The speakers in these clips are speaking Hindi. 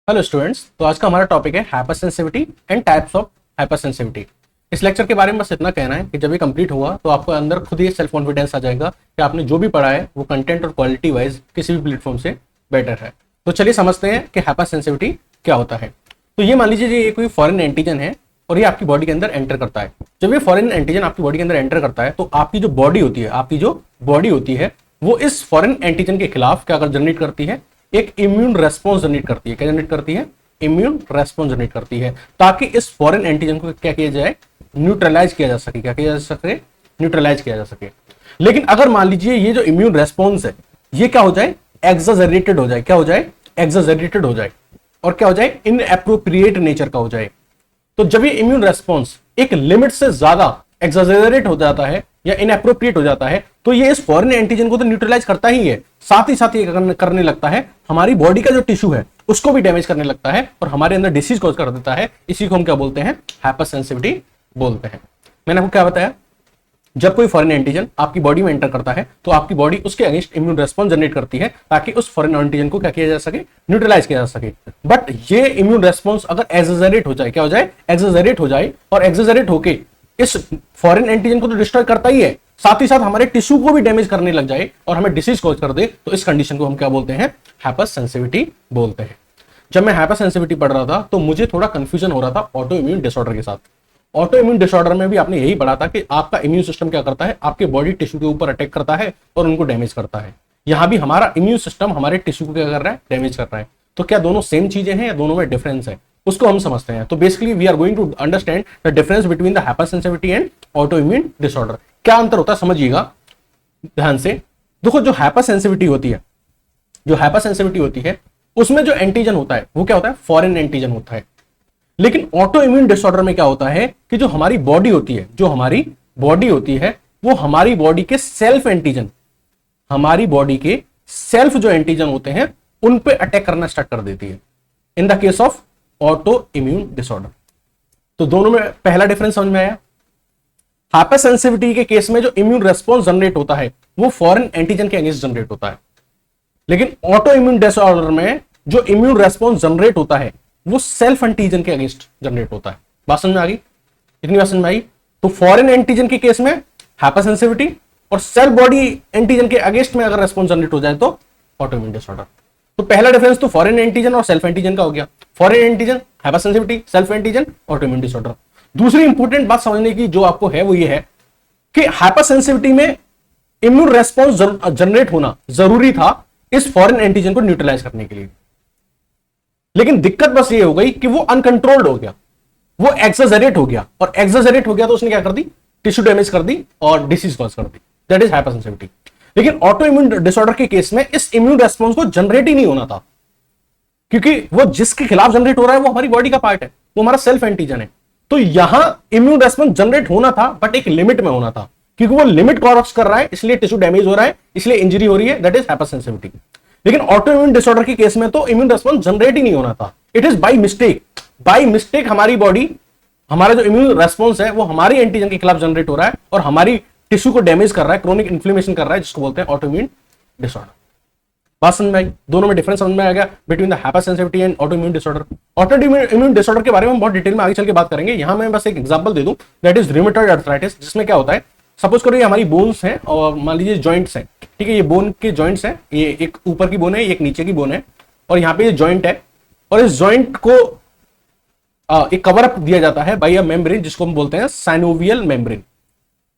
हेलो स्टूडेंट्स, तो आज का हमारा टॉपिक है hyper sensitivity and types of hyper sensitivity. इस लेक्चर के बारे में बस इतना कहना है कि जब ये कंप्लीट हुआ तो आपको अंदर खुद ही सेल्फ कॉन्फिडेंस आ जाएगा कि आपने जो भी पढ़ा है वो कंटेंट और क्वालिटी वाइज किसी भी प्लेटफॉर्म से बेटर है। तो चलिए समझते हैं कि हाइपर सेंसिटिविटी क्या होता है। तो ये मान लीजिए ये कोई फॉरेन एंटीजन है और ये आपकी बॉडी के अंदर एंटर करता है। जब ये फॉरेन एंटीजन आपकी बॉडी के अंदर एंटर करता है तो आपकी जो बॉडी होती है वो इस फॉरेन एंटीजन के खिलाफ क्या जनरेट करती है, एक इम्यून रेस्पॉन्स जनरेट करती है। क्या जनरेट करती है? इम्यून रेस्पॉन्स जनरेट करती है, ताकि इस फॉरेन एंटीजन को क्या किया जाए, न्यूट्रलाइज किया जा सके। क्या किया जा सके? न्यूट्रलाइज किया जा सके। लेकिन अगर मान लीजिए ये जो इम्यून रेस्पॉन्स है ये क्या हो जाए, एक्सजरेटेड हो जाए। क्या हो जाए? एक्सजरेटेड हो जाए। और क्या हो जाए? इनएप्रोप्रिएट नेचर का हो जाए। तो जब ये इम्यून रेस्पॉन्स एक लिमिट से ज्यादा एक्सजरेट हो जाता है या इनएप्रोप्रिएट हो जाता है तो ये इस फॉरेन एंटीजन को तो न्यूट्रलाइज करता ही है, साथ ही ये करने लगता है हमारी बॉडी का जो टिश्यू है उसको भी डैमेज करने लगता है और हमारे अंदर डिसीज कॉज कर देता है। इसी को हम क्या बोलते हैं? हाइपर सेंसिटिविटी बोलते हैं। मैंने आपको क्या बताया, जब कोई फॉरेन एंटीजन आपकी बॉडी में एंटर करता है तो आपकी बॉडी उसके अगेंस्ट इम्यून रेस्पॉन्स जनरेट करती है ताकि उस फॉरेन एंटीजन को क्या किया जा सके, न्यूट्रलाइज किया जा सके। बट ये इम्यून रेस्पॉन्स अगर एक्सजरेट हो जाए, क्या हो जाए? एक्सजरेट हो जाए। और एक्सजरेट होके इस फॉरेन एंटीजन को तो डिस्ट्रॉय करता ही है, साथ ही साथ हमारे टिश्यू को भी डैमेज करने लग जाए और हमें डिसीज कॉज कर दे, तो इस कंडीशन को हम क्या बोलते हैं? हाइपर सेंसिटिविटी बोलते हैं। जब मैं हाइपर सेंसिटिविटी पढ़ रहा था तो मुझे थोड़ा कंफ्यूजन हो रहा था ऑटो इम्यून डिसऑर्डर के साथ। ऑटो इम्यून डिसऑर्डर में भी आपने यही पढ़ा था कि आपका इम्यून सिस्टम क्या करता है, आपके बॉडी टिश्यू के ऊपर अटैक करता है और उनको डैमेज करता है। यहां भी हमारा इम्यून सिस्टम हमारे टिश्यू को क्या कर रहा है? डैमेज कर रहा है। तो क्या दोनों सेम चीजें हैं या दोनों में डिफरेंस है, उसको हम समझते हैं। तो basically we are going to understand the difference between the hypersensitivity and auto immune disorder. क्या अंतर होता है समझिएगा ध्यान से। देखो, जो हाइपर सेंसिटिविटी होती है उसमें जो एंटीजन होता है वो क्या होता है? फॉरेन एंटीजन होता है। लेकिन ऑटो इम्यून डिसऑर्डर में क्या होता है कि जो हमारी बॉडी होती है वो हमारी बॉडी के सेल्फ एंटीजन, हमारी बॉडी के सेल्फ जो एंटीजन होते हैं उन पे अटैक करना स्टार्ट कर देती है इन the case of auto immune disorder. तो दोनों में पहला डिफरेंस समझ में आया। हाइपर सेंसिटिविटी के केस में जो इम्यून रेस्पॉन्स जनरेट होता है वो फॉरेन एंटीजन के अगेंस्ट जनरेट होता है, लेकिन ऑटो इम्यून डिसऑर्डर में जो इम्यून रेस्पॉन्स जनरेट होता है वो सेल्फ एंटीजन के अगेंस्ट जनरेट होता है। बात समझ में आ गई? इतनी बात समझ में आई? तो फॉरेन एंटीजन के केस में हाइपर सेंसिटिविटी और सेल्फ बॉडी एंटीजन के अगेंस्ट में अगर रेस्पॉन्स जनरेट हो जाए तो ऑटो इम्यून डिसऑर्डर। तो पहला डिफरेंस तो फॉरेन एंटीजन और सेल्फ एंटीजन का हो गया। Foreign antigen hyper sensitivity, self antigen auto immune disorder. दूसरी इंपॉर्टेंट बात समझने की जो आपको है वो ये है कि हाइपर सेंसिटिविटी में इम्यून रेस्पॉन्स जनरेट होना जरूरी था इस फॉरेन एंटीजन को न्यूट्रलाइज करने के लिए, लेकिन दिक्कत बस ये हो गई कि वो अनकंट्रोल्ड हो गया, वो एक्सजरेट हो गया। और एक्सजरेट हो गया तो उसने क्या कर दी? टिश्यू डैमेज कर दी और डिसीज कॉज कर दी। That is hyper sensitivity. लेकिन ऑटो इम्यून डिसऑर्डर के केस में इस इम्यून रेस्पॉन्स को जनरेट ही नहीं होना था, क्योंकि वो जिसके खिलाफ जनरेट हो रहा है वो हमारी बॉडी का पार्ट है, वो हमारा सेल्फ एंटीजन है। तो यहां इम्यून रेस्पॉन्स जनरेट होना था बट एक लिमिट में होना था, क्योंकि वो लिमिट क्रॉस कर रहा है इसलिए टिश्यू डैमेज हो रहा है, इसलिए इंजरी हो रही है। That is hyper sensitivity. लेकिन ऑटो इम्यून डिसऑर्डर के केस में तो इम्यून रेस्पॉन्स जनरेट ही नहीं होना था। इट इज बाय मिस्टेक हमारी बॉडी, हमारा जो इम्यून रेस्पॉन्स है वो हमारी एंटीजन के खिलाफ जनरेट हो रहा है और हमारी टिश्यू को डैमेज कर रहा है, क्रोनिक इन्फ्लेमेशन कर रहा है, जिसको बोलते हैं ऑटो इम्यून डिसऑर्डर। बात समझ में आई? दोनों में डिफरेंस समझ में आ गया between the hypersensitivity and auto immune disorder. Auto immune disorder के बारे में हम बहुत डिटेल में आगे चल के बात करेंगे। यहां मैं बस एक एग्जांपल दे दूं, दैट इज रूमेटॉइड अर्थराइटिस, जिसमें क्या होता है, सपोज करो ये हमारी बोन्स हैं और मान लीजिए जॉइंट्स हैं, ठीक है, ये बोन के जॉइंट्स हैं, ये एक ऊपर की बोन है, एक नीचे की बोन है, और यहाँ पे ये जॉइंट है, और इस जॉइंट को एक कवर अप दिया जाता है बाय अ मेम्ब्रेन, जिसको हम बोलते हैं साइनोवियल मेम्ब्रेन।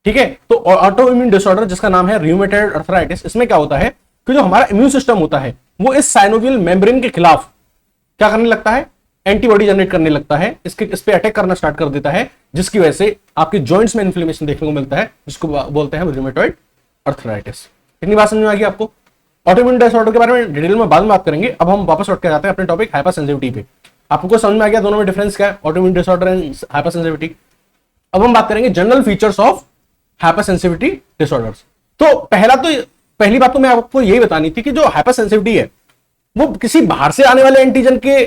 ठीक है, तो ऑटो इम्यून डिसऑर्डर जिसका नाम है रूमेटॉइड अर्थराइटिस, इसमें क्या होता है कि जो हमारा इम्यून सिस्टम होता है वो इस साइनोवियल मेम्ब्रेन के खिलाफ क्या करने लगता है? एंटीबॉडी जनरेट करने लगता है, इस पे अटैक करना स्टार्ट कर देता है, जिसकी वजह से आपके जॉइंट्स में इन्फ्लेमेशन देखने को मिलता है, जिसको बोलते हैं रूमेटॉइड अर्थराइटिस। इतनी बात समझ में आ गई आपको? ऑटो इम्यून डिसऑर्डर के बारे में डिटेल में बाद में बात करेंगे। अब हम वापस लौट के जाते हैं अपने टॉपिक हाइपर सेंसिटिविटी पे। आपको समझ में आ गया दोनों में डिफरेंस क्या है, auto immune disorder and hyper sensitivity. अब हम बात करेंगे general features of hyper sensitivity disorders. तो पहली बात तो मैं आपको यही बतानी थी कि जो हाइपर सेंसिटिविटी है वो किसी बाहर से आने वाले एंटीजन के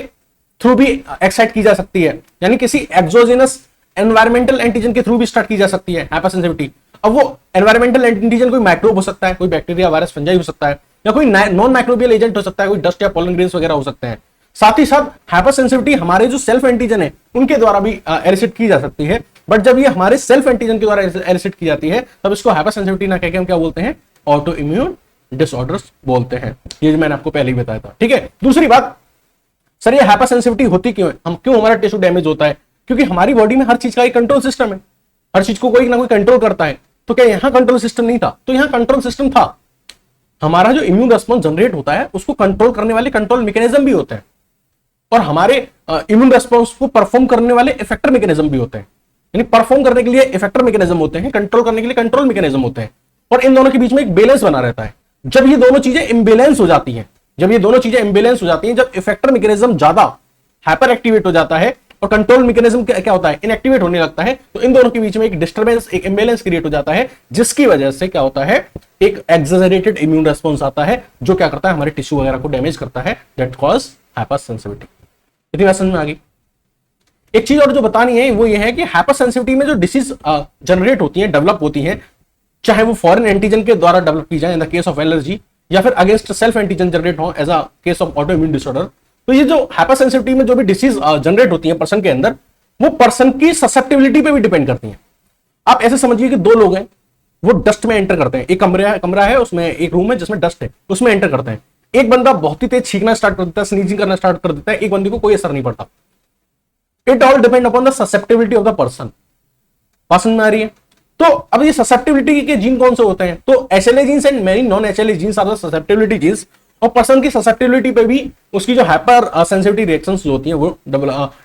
थ्रू भी एक्साइट की जा सकती है, यानी किसी एक्सोजेनस एनवायरमेंटल एंटीजन के थ्रू भी स्टार्ट की जा सकती है हाइपर सेंसिटिविटी। अब वो एनवायरमेंटल एंटीजन कोई माइक्रोब हो सकता है, कोई बैक्टीरिया, वायरस, फंजाई हो सकता है, या कोई नॉन माइक्रोबियल एजेंट हो सकता है, कोई डस्ट या पॉलन ग्रेन्स वगैरह हो सकते हैं। साथ ही साथ हाइपर सेंसिटिविटी हमारे जो सेल्फ एंटीजन है उनके द्वारा भी एलिसिट की जा सकती है, बट जब ये हमारे सेल्फ एंटीजन के द्वारा एलिसिट की जाती है तब इसको हाइपर सेंसिटिविटी ना कहकर हम क्या बोलते हैं, ऑटो इम्यून डिसऑर्डर्स बोलते हैं। ये मैंने आपको पहले ही बताया था। ठीक है, दूसरी बात, सर ये हाइपर सेंसिटिविटी होती क्यों है, हम क्यों हमारा टिश्यू डैमेज होता है? क्योंकि हमारी बॉडी में हर चीज का एक कंट्रोल सिस्टम है, हर चीज को कोई ना कोई कंट्रोल करता है। तो क्या यहां कंट्रोल सिस्टम नहीं था? तो यहां कंट्रोल सिस्टम था। हमारा जो इम्यून रेस्पॉन्स जनरेट होता है उसको कंट्रोल करने वाले कंट्रोल मैकेनिज्म भी होते हैं, और हमारे इम्यून रेस्पॉन्स को परफॉर्म करने वाले इफेक्टर मैकेनिज्म भी होते हैं। यानी परफॉर्म करने के लिए इफेक्टर मैकेनिज्म होते हैं, कंट्रोल करने के लिए कंट्रोल मैकेनिज्म होते हैं, और इन दोनों के बीच में एक बैलेंस बना रहता है। जब ये दोनों चीजें इम्बैलेंस हो जाती हैं, जब इफेक्टर मैकेनिज्म ज्यादा हाइपर एक्टिवेट हो जाता है और कंट्रोल मैकेनिज्म क्या होता है, इनएक्टिवेट होने लगता है, तो इन दोनों के बीच में एक डिस्टर्बेंस, एक इम्बैलेंस क्रिएट हो जाता है, जिसकी वजह से क्या होता है, एक एक्सैजरेटेड इम्यून रेस्पॉन्स आता है जो क्या करता है, हमारे टिश्यू वगैरह को डैमेज करता है। That cause hyper sensitivity. इतनी बात समझ में आ गई। एक चीज और जो बतानी है वो ये है कि हाइपर सेंसिटिविटी में जो डिसीज जनरेट होती है, डेवलप होती है, चाहे वो फॉरेन एंटीजन के द्वारा डेवलप की जाए in the case of allergy, या फिर अगेंस्ट सेल्फ एंटीजन जनरेट हो as a case of auto immune disorder, तो ये जो हाइपर सेंसिटिविटी में जो भी डिसीज जनरेट होती है पर्सन के अंदर, वो पर्सन की ससेप्टिबिलिटी पे भी डिपेंड करती है। आप ऐसे समझिए कि दो लोग हैं, वो डस्ट में एंटर करते हैं, एक कमरा है, उसमें एक रूम है जिसमें डस्ट है, उसमें एंटर करते हैं। एक बंदा बहुत ही तेज छींकना स्टार्ट कर देता है, स्नीजिंग करना स्टार्ट कर देता है, एक बंदे को कोई असर नहीं पड़ता। It all depend upon the susceptibility of the person. पसंद में आ रही है? तो अब ये ससेप्टिबिलिटी के जीन कौन से होते हैं? तो HLA genes and many non HLA genes are the susceptibility genes, और पर्सन की ससेप्टिबिलिटी पे भी उसकी जो हाइपर सेंसिटिविटी रिएक्शंस जो होती हैं वो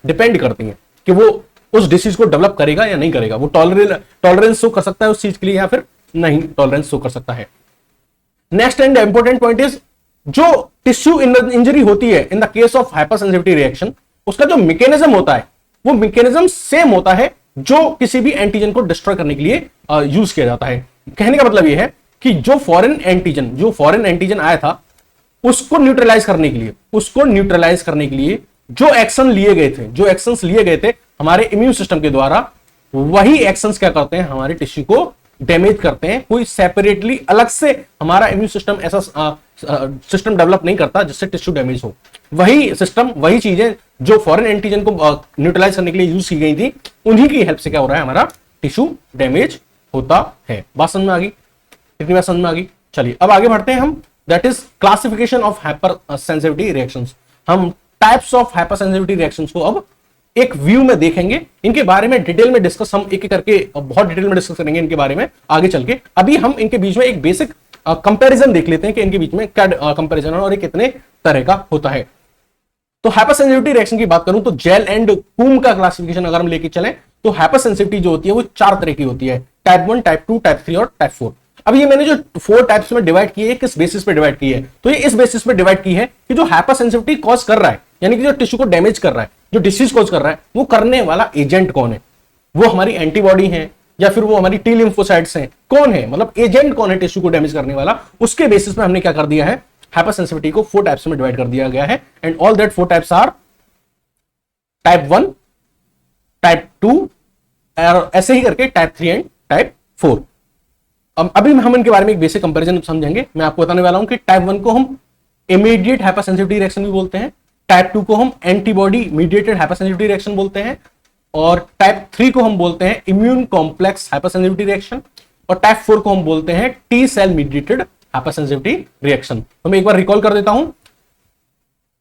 डिपेंड करती हैं कि वो उस डिसीज को डेवलप करेगा या नहीं करेगा। वो टॉलरेंस शो कर सकता है उस चीज के लिए या फिर नहीं टॉलरेंस शो कर सकता है। Next and important point is, जो टिश्यू इंजरी होती है इन the case of hyper sensitivity reaction, उसका जो मैकेनिज्म होता है वो मैकेनिज्म सेम होता है जो किसी भी एंटीजन को डिस्ट्रॉय करने के लिए यूज किया जाता है। कहने का मतलब यह है कि जो फॉरेन एंटीजन आया था उसको न्यूट्रलाइज करने के लिए जो एक्शंस लिए गए थे हमारे इम्यून सिस्टम के द्वारा, वही एक्शंस क्या करते हैं, हमारे टिश्यू को डैमेज करते हैं। कोई सेपरेटली अलग से हमारा इम्यून सिस्टम ऐसा सिस्टम डेवलप नहीं करता जिससे टिश्यू डैमेज हो। वही सिस्टम, वही चीजें जो फॉरेन एंटीजन को न्यूट्रलाइज करने के लिए यूज की गई थी, उन्हीं की हेल्प से क्या हो रहा है, हमारा टिश्यू डैमेज होता है। बात समझ में आ गई? इतनी बात समझ में आ गई। चलिए अब आगे बढ़ते हैं हम, that is classification of hyper sensitivity reactions. हम types of hyper sensitivity reactions को अब एक व्यू में देखेंगे। इनके बारे में डिटेल में डिस्कस हम एक एक करके बहुत डिटेल में डिस्कस करेंगे इनके बारे में आगे चल के। अभी हम इनके बीच में एक बेसिक कंपैरिजन देख लेते हैं कि इनके बीच में क्या कंपैरिजन है और ये कितने तरह का होता है। तो हाइपर सेंसिटिविटी रिएक्शन की बात करूं तो जेल एंड कूम का क्लासिफिकेशन अगर हम लेके चलें तो हाइपर सेंसिटिविटी जो होती है वो 4 तरह की होती है, टाइप 1, टाइप 2, टाइप 3 और टाइप 4। अब ये मैंने जो 4 टाइप्स में डिवाइड की है, किस बेसिस पे डिवाइड की है, तो ये इस बेसिस पे डिवाइड की है कि जो हाइपर सेंसिटिविटी कॉज कर रहा है, यानी कि जो टिश्यू को डैमेज कर रहा है, जो डिसीज कॉज कर रहा है, वो करने वाला एजेंट कौन है, वो हमारी एंटीबॉडी है या फिर वो हमारी टी लिम्फोसाइट्स हैं, कौन है, मतलब एजेंट कौन है टिश्यू को डैमेज करने वाला। उसके बेसिस पे हमने क्या कर दिया है, हाइपर सेंसिटिविटी को 4 टाइप्स में डिवाइड कर दिया गया है। And all that 4 types are type 1, type 2 और ऐसे ही करके टाइप 3 एंड टाइप 4। अभी हम इनके बारे में एक बेसिक कंपैरिजन समझेंगे। मैं आपको बताने वाला हूं कि टाइप 1 को हम इमीडिएट हाइपर सेंसिटिविटी रिएक्शन भी बोलते हैं, टाइप 2 को हम antibody mediated hypersensitivity reaction बोलते हैं, और टाइप 3 को हम बोलते हैं immune complex hypersensitivity reaction, और टाइप 4 को हम बोलते हैं T cell mediated hypersensitivity reaction. तो मैं एक बार रिकॉल कर देता हूं,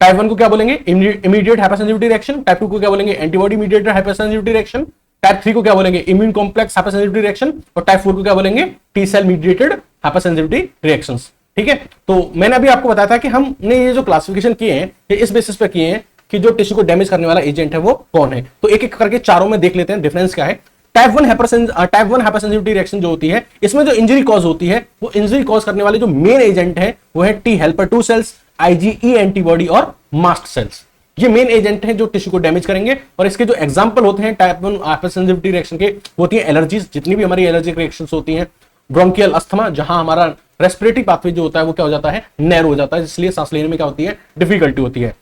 टाइप 1 को क्या बोलेंगे, immediate hypersensitivity reaction, type 2 को क्या बोलेंगे, antibody mediated hypersensitivity reaction, type 3 को क्या बोलेंगे, immune complex hypersensitivity reaction, और टाइप 4 को क्या बोलेंगे, T cell mediated hyper sensitivity reactions. ठीक है, तो मैंने अभी आपको बताया था कि हमने ये जो क्लासिफिकेशन किए हैं ये इस बेसिस पे किए हैं कि जो टिश्यू को डैमेज करने वाला एजेंट है वो कौन है। तो एक एक करके चारों में देख लेते हैं डिफरेंस क्या है। टाइप 1 हाइपर सेंसिटिविटी रिएक्शन जो होती है, इसमें जो इंजरी कॉज होती है, वो इंजरी कॉज करने वाले जो मेन एजेंट है वो है T helper 2 cells, IgE antibody और मास्ट सेल्स। ये मेन एजेंट हैं जो टिश्यू को डैमेज करेंगे। और इसके जो एग्जांपल होते हैं टाइप 1 हाइपर सेंसिटिविटी रिएक्शन के, होती है एलर्जीज, जितनी भी हमारी एलर्जिक रिएक्शंस होती हैं, ब्रोंकियल अस्थमा, जहां हमारा रेस्पिरेटरी पाथवे जो होता है वो क्या हो जाता है, नैरो हो जाता है, इसलिए सांस लेने में क्या होती है, डिफिकल्टी होती है।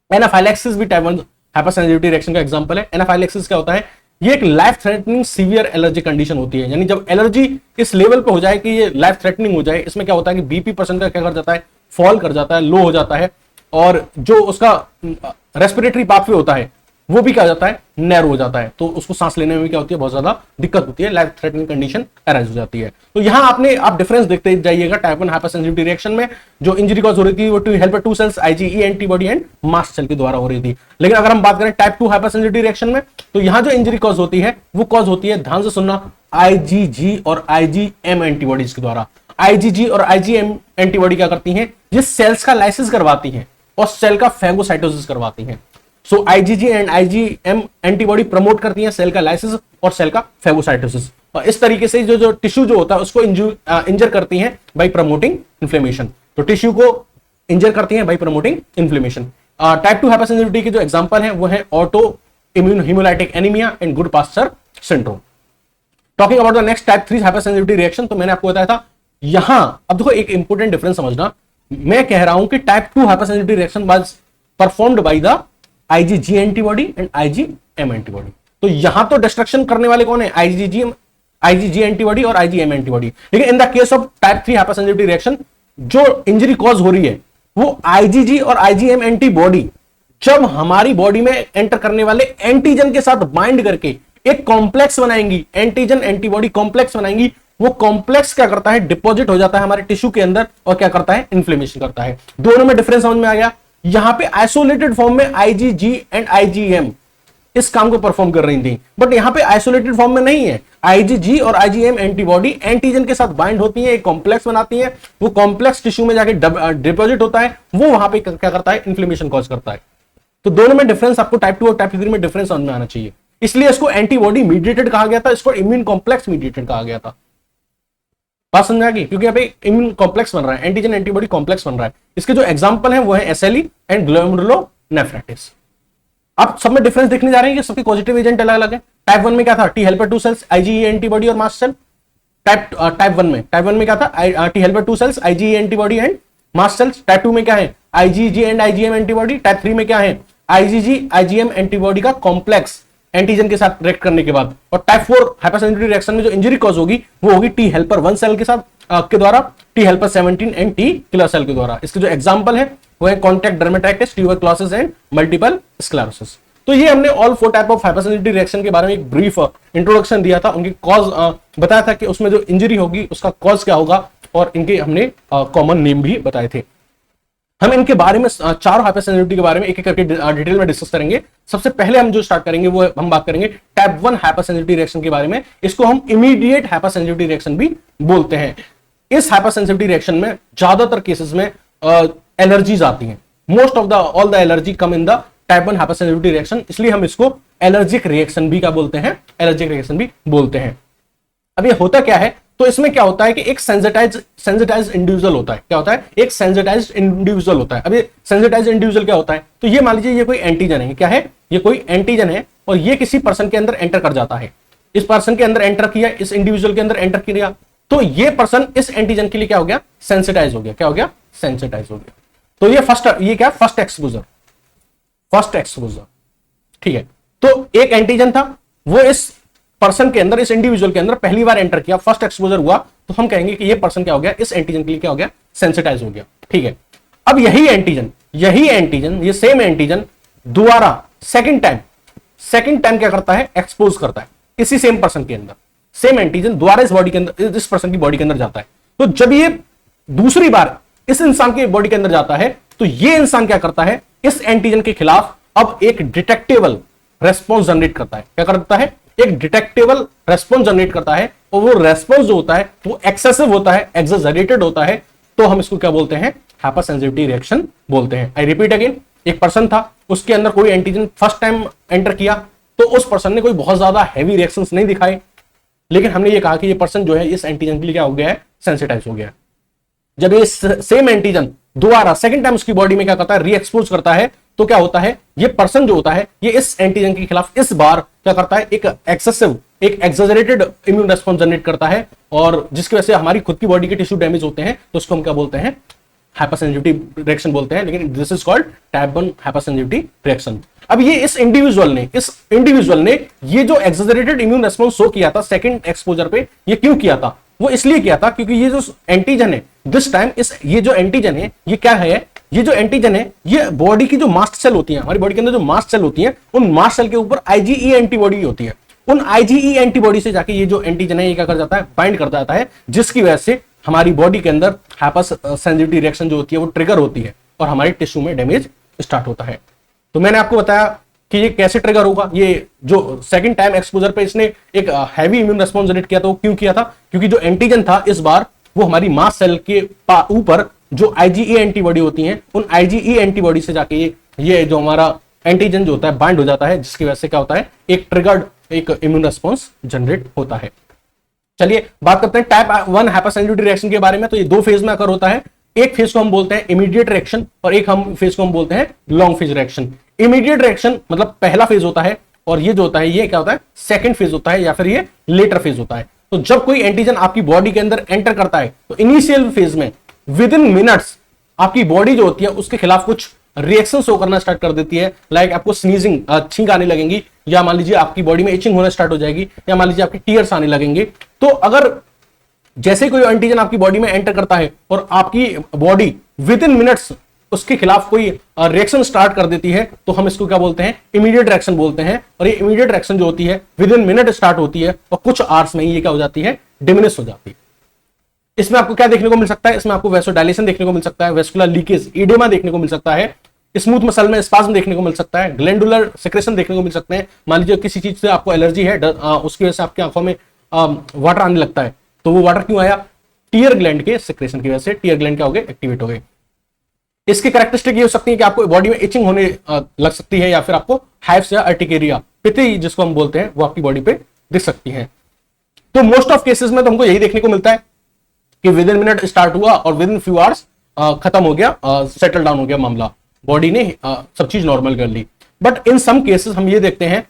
एनाफाइलैक्सिस भी टाइप 1 हाइपर सेंसिटिविटी रिएक्शन का एग्जांपल है। एनाफाइलैक्सिस क्या होता है, ये एक life threatening severe allergy condition होती है, यानी जब एलर्जी इस लेवल पे हो जाए कि ये लाइफ थ्रेटनिंग हो जाए, इसमें क्या होता है कि बीपी पर्सन का क्या कर जाता है, फॉल कर जाता है, लो हो जाता है, और जो उसका रेस्पिरेटरी पाथवे होता है वो भी क्या हो जाता है, नैरो हो जाता है। तो उसको सांस लेने में क्या होती है, बहुत ज्यादा दिक्कत होती है, लाइफ थ्रेटनिंग कंडीशन अराइज हो जाती है। तो यहां आप डिफरेंस देखते जाइएगा टाइप 1 हाइपरसेंसिटिविटी रिएक्शन में जो इंजरी कॉज हो रही थी वो T helper two cells IgE antibody and mast cell के द्वारा हो रही थी। लेकिन अगर हम बात करें टाइप 2 हाइपरसेंसिटिविटी रिएक्शन में, तो यहां जो इंजरी कॉज होती है वो कॉज होती है, ध्यान से सुनना, आईजीजी और आईजीएम एंटीबॉडीज के द्वारा। आईजीजी और आईजीएम एंटीबॉडी क्या करती हैं, ये सेल्स का लाइसिस करवाती हैं और सेल का फैगोसाइटोसिस करवाती हैं। So IgG and IgM antibody promote करती हैं सेल का लाइसिस और सेल का फैगोसाइटोसिस, और इस तरीके से जो टिश्यू जो होता है उसको इंजर करती हैं बाय प्रमोटिंग इन्फ्लेमेशन। तो टिश्यू को इंजर करती हैं by promoting inflammation. Type 2 hypersensitivity के जो एग्जांपल हैं वो है autoimmune haemolytic anaemia and Goodpasture syndrome. Talking about the next type 3 hypersensitivity reaction, तो मैंने आपको बताया था यहां, अब देखो एक इंपॉर्टेंट डिफरेंस समझना, मैं कह रहा हूं कि type 2 hypersensitivity reaction was performed by the IgG antibody and IgM antibody. तो यहां तो डिस्ट्रक्शन करने वाले कौन है, आईजीजी एंटीबॉडी और आईजीएम एंटीबॉडी। लेकिन इन the case of type 3 hypersensitivity reaction जो इंजरी कॉज हो रही है वो आईजीजी और आईजीएम एंटीबॉडी जब हमारी बॉडी में एंटर करने वाले एंटीजन के साथ बाइंड करके एक कॉम्प्लेक्स बनाएंगी, एंटीजन एंटीबॉडी कॉम्प्लेक्स बनाएंगी, वो कॉम्प्लेक्स क्या करता है, डिपॉजिट हो जाता है हमारे टिश्यू के अंदर और क्या करता है, इन्फ्लेमेशन करता है। दोनों में डिफरेंस समझ में आ गया। यहां पे आइसोलेटेड फॉर्म में आईजीजी एंड आईजीएम इस काम को परफॉर्म कर रही थी, बट यहां पे आइसोलेटेड फॉर्म में नहीं है। आईजीजी और आईजीएम एंटीबॉडी एंटीजन के साथ बाइंड होती है, एक कॉम्प्लेक्स बनाती है, वो कॉम्प्लेक्स टिश्यू में जाके डिपॉजिट होता है, वो वहां पे क्या करता है, इन्फ्लेमेशन कॉज करता है। तो दोनों में डिफरेंस आपको टाइप 2 और टाइप 3 में डिफरेंस समझ में आना चाहिए। इसलिए इसको एंटीबॉडी मीडिएटेड कहा गया था, इसको इम्यून कॉम्प्लेक्स मीडिएटेड कहा गया था। बात समझ आ गई, क्योंकि यहाँ पे इम्यून कॉम्प्लेक्स बन रहा है, एंटीजन एंटीबॉडी कॉम्प्लेक्स बन रहा है। इसके जो एग्जांपल है वो है एसएलई एंड ग्लोमेरुलोनेफ्राइटिस। आप सब में डिफरेंस देखने जा रहे हैं कि सबके पॉजिटिव एजेंट अलग अलग है। टाइप 1 में क्या था, T helper 2 cells IgE antibody और मास्ट सेल। टाइप 1 में क्या था, T helper 2 cells IgE antibody and mast cells. Type 2 में क्या है, IgG and IgM antibody. Type 3 में क्या है, आईजीजी आईजीएम एंटीबॉडी का कॉम्प्लेक्स एंटीजन के साथ रिएक्ट करने के बाद। और टाइप 4 हाइपरसेंसिटिविटी रिएक्शन में जो इंजरी कॉज होगी वो होगी टी हेल्पर 1 सेल के साथ के द्वारा, T helper 17 and T killer cell के द्वारा। इसके जो एग्जांपल है वो है contact dermatitis, tuberculosis and multiple sclerosis. तो ये हमने all 4 type of hypersensitivity reaction के बारे में एक ब्रीफ इंट्रोडक्शन दिया था, उनकी कॉज बताया था कि उसमें जो इंजरी होगी उसका कॉज क्या होगा, और इनके हमने कॉमन नेम भी बताए थे। हम इनके बारे में 4 हाइपरसेंसिटिविटी के बारे में एक एक करके डिटेल में डिस्कस करेंगे। सबसे पहले हम जो स्टार्ट करेंगे वो हम बात करेंगे टाइप 1 हाइपरसेंसिटिविटी रिएक्शन के बारे में। इसको हम इमीडिएट हाइपरसेंसिटिविटी रिएक्शन भी बोलते हैं। इस हाइपरसेंसिटिविटी रिएक्शन में ज्यादातर केसेस में एलर्जीज आती हैं। Most of the all the allergy come in the type 1 hypersensitivity reaction, इसलिए हम इसको एलर्जिक रिएक्शन भी क्या बोलते हैं, एलर्जिक रिएक्शन भी बोलते हैं। अब ये होता क्या है, तो इसमें क्या होता है कि एक सेंसिटाइज इंडिविजुअल होता है। क्या होता है, एक सेंसिटाइज इंडिविजुअल होता है। अब ये सेंसिटाइज इंडिविजुअल क्या होता है, तो ये मान लीजिए ये कोई एंटीजन है। क्या है, ये कोई एंटीजन है और ये किसी पर्सन के अंदर एंटर कर जाता है। इस पर्सन के अंदर एंटर किया, इस इंडिविजुअल के अंदर एंटर किया, तो ये पर्सन इस एंटीजन के लिए क्या हो गया, सेंसिटाइज हो गया। क्या हो गया, सेंसिटाइज हो गया। तो ये क्या, फर्स्ट एक्सपोजर, ठीक है। तो एक एंटीजन था, वो इस पर्सन के अंदर, इस इंडिविजुअल के अंदर पहली बार एंटर किया, फर्स्ट एक्सपोजर हुआ, तो हम कहेंगे कि ये पर्सन क्या हो गया, इस एंटीजन के लिए क्या हो गया, सेंसिटाइज हो गया। ठीक है। अब यही एंटीजन, ये सेम एंटीजन दोबारा सेकंड टाइम क्या करता है, एक्सपोज करता है इसी सेम पर्सन के अंदर। सेम एंटीजन दोबारा इस बॉडी के अंदर, इस पर्सन की बॉडी के अंदर जाता है। तो जब ये दूसरी बार इस इंसान की बॉडी के अंदर जाता है, तो ये इंसान क्या करता है, इस एंटीजन के खिलाफ अब एक डिटेक्टेबल रेस्पॉन्स जनरेट करता है। क्या करता है, एक डिटेक्टेबल रेस्पॉन्स जनरेट करता है, और वो रेस्पॉन्स जो होता है वो एक्सेसिव होता है, एक्सैजरेटेड होता है। तो हम इसको क्या बोलते हैं, हाइपरसेंसिटिविटी रिएक्शन बोलते हैं। आई रिपीट अगेन, एक पर्सन था, उसके अंदर कोई एंटीजन फर्स्ट टाइम एंटर किया, तो उस पर्सन ने कोई बहुत ज्यादा हैवी रिएक्शंस नहीं दिखाए, लेकिन हमने ये कहा कि ये पर्सन जो है इस एंटीजन के लिए क्या हो गया है, सेंसिटाइज हो गया। जब ये सेम एंटीजन दोबारा सेकंड टाइम उसकी बॉडी में क्या करता है, रीएक्सपोज करता है, तो क्या होता है, ये पर्सन जो होता है ये इस एंटीजन के खिलाफ इस बार क्या करता है, एक एक्सेसिव, एक एक्सैजरेटेड इम्यून रेस्पॉन्स जनरेट करता है, और जिसकी वजह से हमारी खुद की बॉडी के टिश्यू डैमेज होते हैं, तो उसको हम क्या बोलते हैं, हाइपरसेंसिटिविटी रिएक्शन बोलते हैं। लेकिन this is called type 1 hypersensitivity reaction. अब ये इस इंडिविजुअल ने ये जो एक्सैजरेटेड इम्यून रेस्पॉन्स शो किया था सेकंड एक्सपोजर पे, ये क्यों किया था, वो इसलिए किया था क्योंकि ये जो एंटीजन है दिस टाइम ये जो एंटीजन है ये क्या है, ये जो एंटीजन है ये बॉडी की जो मास्ट सेल होती है, हमारी बॉडी के अंदर जो मास्ट सेल होती है उन मास्ट सेल के ऊपर आईजीई एंटीबॉडी होती है। उन आईजीई एंटीबॉडी से जाके ये जो एंटीजन है ये क्या कर जाता है, बाइंड कर जाता है, जिसकी वजह से हमारी बॉडी के अंदर हाइपर सेंसिटिविटी रिएक्शन जो होती है वो ट्रिगर होती है और हमारे टिश्यू में डैमेज स्टार्ट होता है। तो मैंने आपको बताया कि ये कैसे ट्रिगर होगा। ये जो सेकंड टाइम एक्सपोजर पे इसने एक हैवी इम्यून रेस्पॉन्स जनरेट किया था, वो क्यों किया था, क्योंकि जो एंटीजन था इस बार वो हमारी मास्ट सेल के ऊपर जो आईजीई एंटीबॉडी होती हैं उन आईजीई एंटीबॉडी से जाके ये जो हमारा एंटीजन जो होता है बाइंड हो जाता है, जिसकी वजह से क्या होता है, एक ट्रिगर्ड एक इम्यून रेस्पॉन्स जनरेट होता है। चलिए बात करते हैं टाइप 1 हाइपरसेंसिटिविटी रिएक्शन के बारे में। तो ये दो फेज में अकर होता है, एक फेज को हम बोलते हैं इमीडिएट रिएक्शन और एक हम फेज को हम बोलते हैं long phase reaction. Immediate reaction मतलब पहला फेज होता है और ये जो होता है ये क्या होता है, सेकंड फेज होता है या फिर ये लेटर फेज होता है। तो जब कोई एंटीजन आपकी बॉडी के अंदर एंटर करता है तो इनिशियल फेज में विद इन मिनट्स आपकी बॉडी जो होती है उसके खिलाफ कुछ रिएक्शन शो करना स्टार्ट कर देती है। लाइक आपको स्नीजिंग छींक आने लगेंगी, या मान लीजिए आपकी बॉडी में इचिंग होना स्टार्ट हो जाएगी, या मान लीजिए आपके टीयर्स आने लगेंगे। तो अगर जैसे कोई एंटीजन आपकी बॉडी में एंटर करता है और आपकी बॉडी विद इन मिनट्स उसके खिलाफ कोई रिएक्शन स्टार्ट कर देती है तो हम इसको क्या बोलते हैं, इमीडिएट रिएक्शन बोलते हैं। और ये इमीडिएट रिएक्शन जो होती है विद इन मिनट स्टार्ट होती है और कुछ आवर्स में ये क्या हो जाती है, डिमिनिश हो जाती है। इसमें आपको क्या देखने को मिल सकता है, इसमें आपको वैसोडाइलेशन देखने को मिल सकता है, वेस्कुलर लीकेज इडेमा देखने को मिल सकता है, स्मूथ मसल में स्पाज्म देखने को मिल सकता है, ग्लैंडुलर सेक्रेशन देखने को मिल सकते हैं। मान लीजिए किसी चीज से आपको एलर्जी है, उसकी वजह से आपकी आंखों में वाटर आने लगता है, तो वो वाटर क्यों आया, टीयर ग्लैंड के सेक्रेशन की वजह से टीयर ग्लैंड क्या हो गए, एक्टिवेट हो गए। इसकी कैरेक्टरिस्टिक ये हो सकती है कि आपको बॉडी में इचिंग होने लग सकती है, या फिर आपको हाइव्स या अर्टिकेरिया पित्ती जिसको हम बोलते हैं वो आपकी बॉडी पे दिख सकती है। तो मोस्ट ऑफ केसेस में तो हमको यही देखने को मिलता है कि विद इन मिनट स्टार्ट हुआ और विद इन फ्यू आवर्स खत्म हो गया, सेटल डाउन हो गया मामला, बॉडी ने सब चीज नॉर्मल कर ली। बट इन सम केसेस हम ये देखते हैं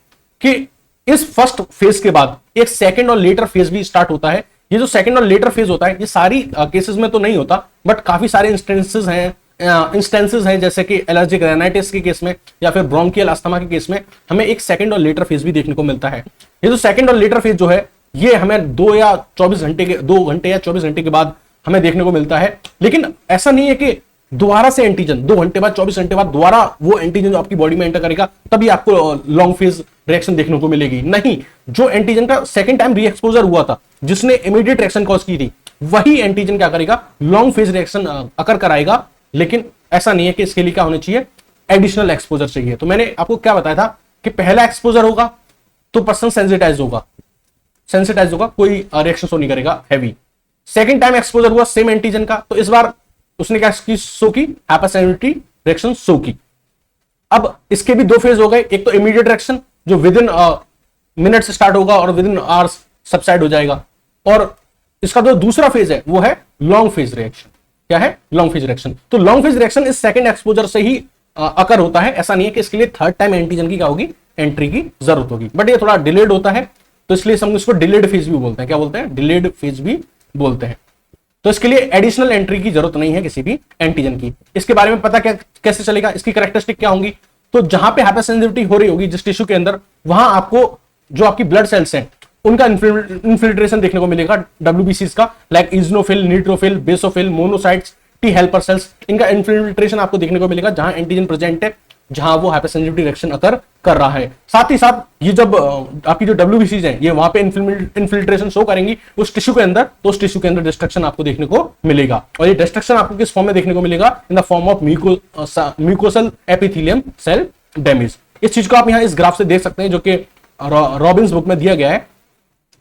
कि इस फर्स्ट फेज के बाद एक सेकंड और लेटर फेज भी स्टार्ट होता है। ये जो सेकंड और लेटर फेज होता है ये सारी केसेस में तो नहीं होता, बट काफी सारे इंस्टेंसेस हैं जैसे कि एलर्जिक रेनाइटिस के केस में या फिर ब्रोंकियल अस्थमा के केस में हमें एक सेकंड और लेटर फेज भी देखने को मिलता है। ये जो सेकंड और लेटर फेज जो है ये हमें 2 या 24 घंटे के 2 घंटे या 24 घंटे के बाद हमें देखने को मिलता है। लेकिन ऐसा नहीं है कि दोबारा से एंटीजन 2 घंटे बाद 24 घंटे बाद दोबारा वो एंटीजन जो आपकी बॉडी में एंटर करेगा तभी आपको लॉन्ग फेज रिएक्शन देखने को मिलेगी। नहीं, जो एंटीजन का सेकंड टाइम री एक्सपोजर हुआ था जिसने इमीडिएट रिएक्शन कॉज की थी वही एंटीजन क्या करेगा, लॉन्ग फेज रिएक्शन अकर कराएगा। लेकिन ऐसा नहीं है कि इसके लिए क्या होना चाहिए, एडिशनल एक्सपोजर चाहिए। तो मैंने आपको क्या बताया था कि पहला एक्सपोजर होगा तो पर्सन सेंसिटाइज होगा, कोई रिएक्शन शो नहीं करेगा हैवी। सेकंड टाइम एक्सपोजर हुआ सेम एंटीजन का तो इस बार उसने क्या शो की, हाइपरसेंसिटिविटी रिएक्शन शो की। अब इसके भी 2 फेज हो गए, एक तो इमीडिएट रिएक्शन जो विद इन मिनट से स्टार्ट होगा और विद इन आवर्स सबसाइड हो जाएगा, और इसका जो दूसरा फेज है वो है लॉन्ग फेज रिएक्शन। क्या है, लॉन्ग फेज रिएक्शन। तो लॉन्ग फेज रिएक्शन इस सेकंड एक्सपोजर से ही अकर होता है। ऐसा नहीं है कि इसके लिए थर्ड टाइम एंटीजन की क्या होगी, एंट्री की जरूरत होगी, बट ये थोड़ा डिलेड होता है तो इसलिए हम इसको डिलेड फेज भी बोलते हैं। क्या बोलते हैं, डिलेड फेज भी बोलते हैं। तो इसके लिए एडिशनल एंट्री की जरूरत नहीं है किसी भी एंटीजन की। इसके बारे में पता कैसे चलेगा, इसकी कैरेक्टरिस्टिक क्या होंगी, तो जहां पे हाइपरसेंसिटिविटी हो रही होगी जिस टिश्यू के अंदर, वहां आपको जो आपकी ब्लड सेल्स हैं उनका इन्फिल्ट्रेशन देखने को मिलेगा, WBCs का, like eosinophil, neutrophil, basophil, monocytes, T helper cells, इनका इन्फिल्ट्रेशन आपको देखने को मिलेगा जहां एंटीजन प्रेजेंट है, जहां वो हाइपरसेंसिटिविटी रिएक्शन अकर कर रहा है। साथ ही साथ ये जब आपकी जो WBCs हैं ये वहां पे इन्फिल्ट्रेशन शो करेंगी उस टिश्यू के अंदर, तो उस टिश्यू के अंदर डिस्ट्रक्शन आपको देखने को मिलेगा। और ये डिस्ट्रक्शन आपको किस फॉर्म में देखने को मिलेगा, in the form of mucosal epithelium cell damage. इस चीज को आप यहाँ इस ग्राफ से देख सकते हैं जो कि रॉबिन्स बुक में दिया गया है।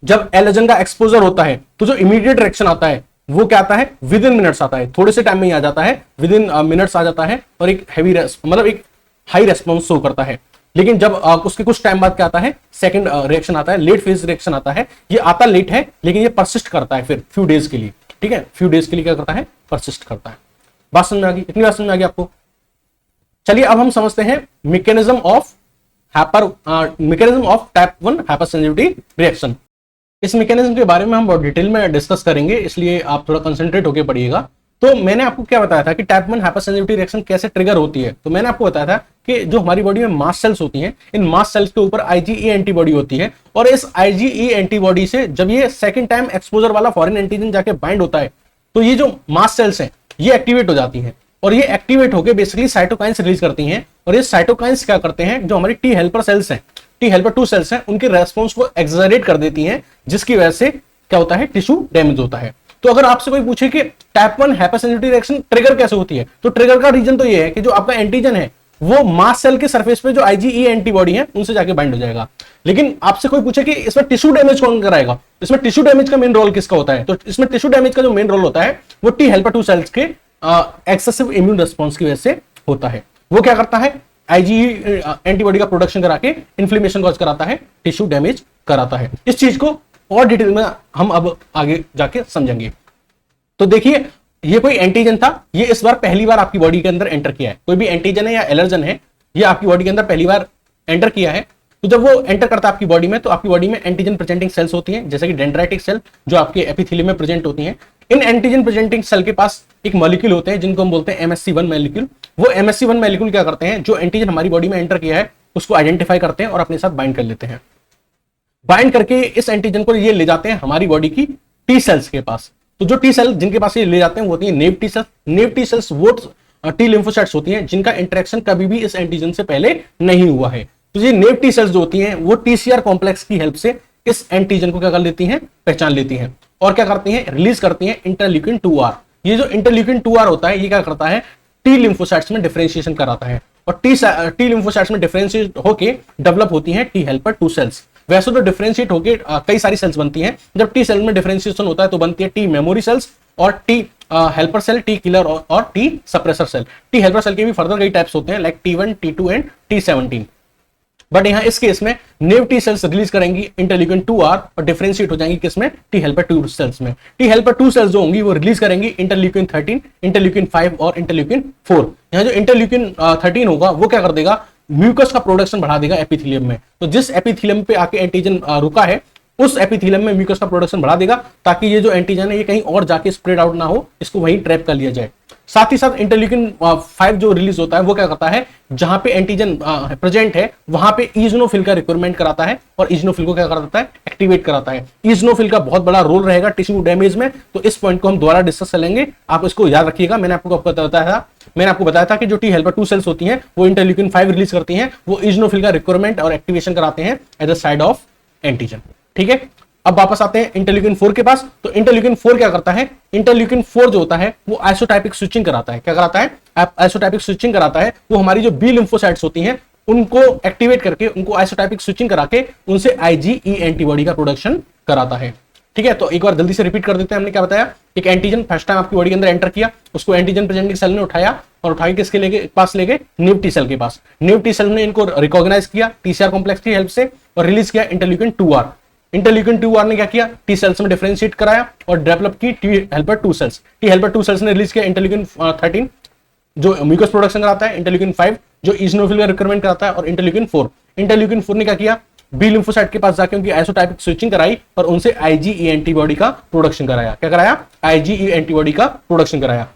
जब एलर्जन का एक्सपोजर होता है तो जो इमीडिएट रिएक्शन आता है वो क्या आता है, विद इन मिनट्स आता है, थोड़े से टाइम में ही आ जाता है, विद इन मिनट्स आ जाता है और एक हैवी मतलब एक हाई रेस्पॉन्स शो करता है। लेकिन जब उसके कुछ टाइम बाद क्या आता है, सेकंड रिएक्शन आता है, लेट फेज रिएक्शन आता है। ये आता लेट है लेकिन ये परसिस्ट करता है फिर फ्यू डेज के लिए, ठीक है, फ्यू डेज के लिए क्या करता है, परसिस्ट करता है। बात समझ में आ गई, इतनी बात समझ में आ गई आपको। चलिए अब हम समझते हैं mechanism of type 1 hypersensitivity reaction. इस मैकेनिज्म के बारे में हम बहुत डिटेल में डिस्कस करेंगे, इसलिए आप थोड़ा कंसंट्रेट होकर पढ़िएगा। तो मैंने आपको क्या बताया था कि टाइप 1 हाइपर सेंसिटिविटी रिएक्शन कैसे ट्रिगर होती है। तो मैंने आपको बताया था कि जो हमारी बॉडी में मास्ट सेल्स होती हैं, इन मास्ट सेल्स के ऊपर आईजीई एंटीबॉडी होती है, और इस आईजीई एंटीबॉडी से जब ये सेकंड टाइम एक्सपोजर वाला फॉरेन एंटीजन जाके बाइंड होता है, तो ये जो मास्ट सेल्स हैं ये एक्टिवेट हो जाती हैं, और ये एक्टिवेट होकर बेसिकली साइटोकाइंस रिलीज करती हैं। और ये साइटोकाइंस क्या करते हैं, जो हमारी टी हेल्पर सेल्स हैं, टी हेल्पर 2 सेल्स हैं, उनके रेस्पॉन्स को एक्सलरेट कर देती हैं, जिसकी वजह से क्या होता है, टिश्यू डैमेज होता है। तो अगर आपसे कोई पूछे कि टाइप 1 हाइपरसेंसिटिविटी रिएक्शन ट्रिगर कैसे होती है, तो ट्रिगर का रीजन तो ये है कि जो आपका एंटीजन है वो मास्ट सेल के सरफेस पे जो आईजीई एंटीबॉडी है उनसे जाके बाइंड हो जाएगा। लेकिन आपसे कोई पूछे कि इसमें टिश्यू डैमेज कौन कराएगा, इसमें टिश्यू डैमेज का मेन रोल किसका होता है, तो इसमें टिश्यू डैमेज का जो मेन रोल होता है वो टी हेल्पर 2 सेल्स के एक्सेसिव इम्यून रिस्पॉन्स की वजह से होता है। वो क्या करता है, आईजीई एंटीबॉडी का प्रोडक्शन करा के इन्फ्लेमेशन कॉज कराता है, टिश्यू डैमेज कराता है। इस चीज को और डिटेल में हम अब आगे जाके समझेंगे। तो देखिए, ये कोई एंटीजन था, ये इस बार पहली बार आपकी बॉडी के अंदर एंटर किया है। कोई भी एंटीजन है या एलर्जन है, ये आपकी बॉडी के अंदर पहली बार एंटर किया है। तो जब वो एंटर करता है आपकी बॉडी में, तो आपकी बॉडी में एंटीजन प्रेजेंटिंग सेल्स होती हैं, जैसे कि डेंड्राइटिक सेल जो आपके एपिथेलियम में प्रेजेंट होती हैं। इन एंटीजन प्रेजेंटिंग सेल के पास एक मॉलिक्यूल होते हैं जिनको हम बोलते हैं MSC1 मॉलिक्यूल। वो MSC1 मॉलिक्यूल क्या करते हैं, जो एंटीजन हमारी बॉडी में एंटर किया है उसको आइडेंटिफाई करते हैं और अपने साथ बाइंड कर लेते हैं। बाइंड करके इस एंटीजन को ये ले जाते हैं हमारी बॉडी की टी सेल्स के पास। तो जो टी सेल जिनके पास ये ले जाते हैं वो होती है नेव टी सेल्स। नेव टी सेल्स वो टी लिम्फोसाइट्स होती हैं जिनका इंटरेक्शन कभी भी इस एंटीजन से पहले नहीं हुआ है। तो ये नेव टी सेल्स जो होती हैं वो TCR कॉम्प्लेक्स की हेल्प से इस एंटीजन को क्या कर लेती हैं, पहचान लेती हैं, और क्या करती हैं, रिलीज करती हैं इंटरल्यूकिन 2R। ये जो इंटरल्यूकिन 2R होता है ये क्या करता है, टी लिम्फोसाइट्स में डिफरेंशिएशन कराता है, और टी लिम्फोसाइट्स में डिफरेंशिएट होके डेवलप होती हैं टी हेल्पर 2 सेल्स। वैसे तो डिफरेंशिएट होके कई सारी सेल्स बनती हैं। जब टी सेल में डिफरेंशिएशन होता है तो बनती है टी मेमोरी सेल्स और T helper cell, T killer और T suppressor cell. T helper cell के भी फर्दर कई टाइप्स होते हैं, like T1, T2 and T17। But यहां इस केस में नेव टी सेल्स रिलीज करेंगी इंटरल्यूकिन 2R और डिफरेंशिएट हो जाएंगी किसमें, टी हेल्पर 2 सेल्स में। टी हेल्पर 2 सेल्स जो होंगी वो रिलीज करेंगी इंटरल्यूकिन 13, इंटरल्यूकिन 5 और इंटरल्यूकिन 4। यहां जो इंटरल्यूकिन 13 होगा वो क्या कर देगा, म्यूकस का प्रोडक्शन बढ़ा देगा एपिथेलियम में। तो जिस एपिथेलियम पे आके एंटीजन रुका है उस एपिथेलियम में म्यूकस का प्रोडक्शन बढ़ा देगा, ताकि ये जो एंटीजन है ये कहीं और जाके स्प्रेड आउट ना हो, इसको वहीं ट्रैप कर लिया जाए। साथ ही साथ इंटरल्यूकिन 5 जो रिलीज होता है वो क्या करता है, जहां पे एंटीजन प्रेजेंट है वहां पे इजनोफिल का रिक्वायरमेंट कराता है, और इजनोफिल को क्या करता है, एक्टिवेट कराता है। इजनोफिल का बहुत बड़ा रोल रहेगा टिश्यू डैमेज में। तो इस पॉइंट को हम दोबारा डिस्कस करेंगे, आप इसको याद रखिएगा। मैंने आपको बताया था कि जो टी हेल्पर 2 सेल्स होती हैं वो इंटरल्यूकिन 5 रिलीज करती हैं, वो इजनोफिल का रिक्वायरमेंट और एक्टिवेशन कराते हैं at the side of antigen. ठीक है, अब वापस आते हैं इंटरल्यूकिन 4 के पास। तो इंटरल्यूकिन 4 क्या करता है, इंटरल्यूकिन 4 जो होता है वो आइसोटाइपिक स्विचिंग कराता है। क्या कराता है, आइसोटाइपिक स्विचिंग कराता है। वो हमारी जो बी लिम्फोसाइट्स होती हैं उनको एक्टिवेट करके, उनको आइसोटाइपिक स्विचिंग करा के उनसे आईजीई एंटीबॉडी का प्रोडक्शन कराता है। ठीक है, तो एक बार जल्दी से रिपीट कर देते हैं। हमने क्या बताया, एक एंटीजन फर्स्ट टाइम आपकी बॉडी के अंदर एंटर किया, उसको एंटीजन प्रेजेंटिंग सेल ने उठाया और उठा के किसके पास ले गए, नेव टी सेल के पास। नेव टी सेल ने इनको रिकॉग्नाइज किया TCR कॉम्प्लेक्स की हेल्प से और रिलीज किया इंटरल्यूकिन 2R। इंटरल्यूकिन 2R ने क्या किया, टी सेल्स में डिफरेंशिएट कराया और डेवलप की T helper 2 cells. T helper 2 cells ने रिलीज किया इंटरल्यूकिन 13 जो म्यूकस प्रोडक्शन कराता है, इंटरल्यूकिन 5 जो इजनोफिल का रिक्वायरमेंट कराता है, और इंटरल्यूकिन 4। इंटरल्यूकिन 4 ने क्या किया, बी लिम्फोसाइट के पास जाके उनकी आइसोटाइपिक स्विचिंग कराई और उनसे आईजीई एंटीबॉडी का प्रोडक्शन कराया। क्या कराया, आईजीई एंटीबॉडी का प्रोडक्शन कराया।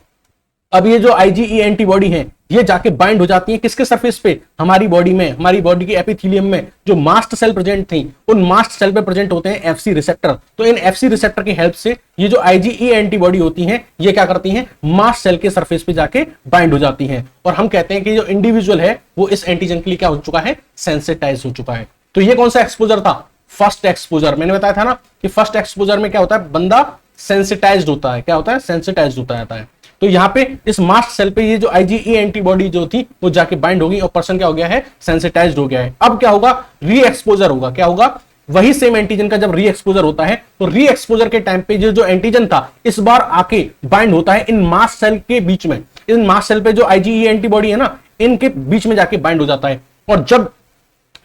अब ये जो आईजीई एंटीबॉडी है ये जाके बाइंड हो जाती है किसके सरफेस पे, हमारी बॉडी में, हमारी बॉडी के एपिथेलियम में जो मास्ट सेल प्रेजेंट थी उन मास्ट सेल पे प्रेजेंट होते हैं FC रिसेप्टर। तो इन FC रिसेप्टर की हेल्प से ये जो आईजीई एंटीबॉडी होती हैं ये क्या करती हैं, मास्ट सेल के सरफेस पे जाके बाइंड हो जाती हैं, और हम कहते हैं कि जो इंडिविजुअल है वो इस एंटीजन के लिए क्या हो चुका है, सेंसिटाइज हो चुका है। तो ये कौन सा एक्सपोजर था, फर्स्ट एक्सपोजर। मैंने बताया था ना कि फर्स्ट एक्सपोजर में क्या होता है, बंदा सेंसिटाइज्ड होता है। क्या होता है, सेंसिटाइज्ड होता रहता है। तो यहाँ पे इस मास्ट सेल पे ये जो आईजीई एंटीबॉडी जो थी वो जाके बाइंड होगी और पर्सन क्या हो गया है, सेंसिटाइज्ड हो गया है। अब क्या होगा, री एक्सपोजर होगा। क्या होगा, वही सेम एंटीजन का जब री एक्सपोजर होता है तो री एक्सपोजर के टाइम पे जो एंटीजन था इस बार आके बाइंड होता है इन मास्ट सेल के बीच में। इन मास्ट सेल पे जो आईजीई एंटीबॉडी है ना, इनके बीच में जाके बाइंड हो जाता है, और जब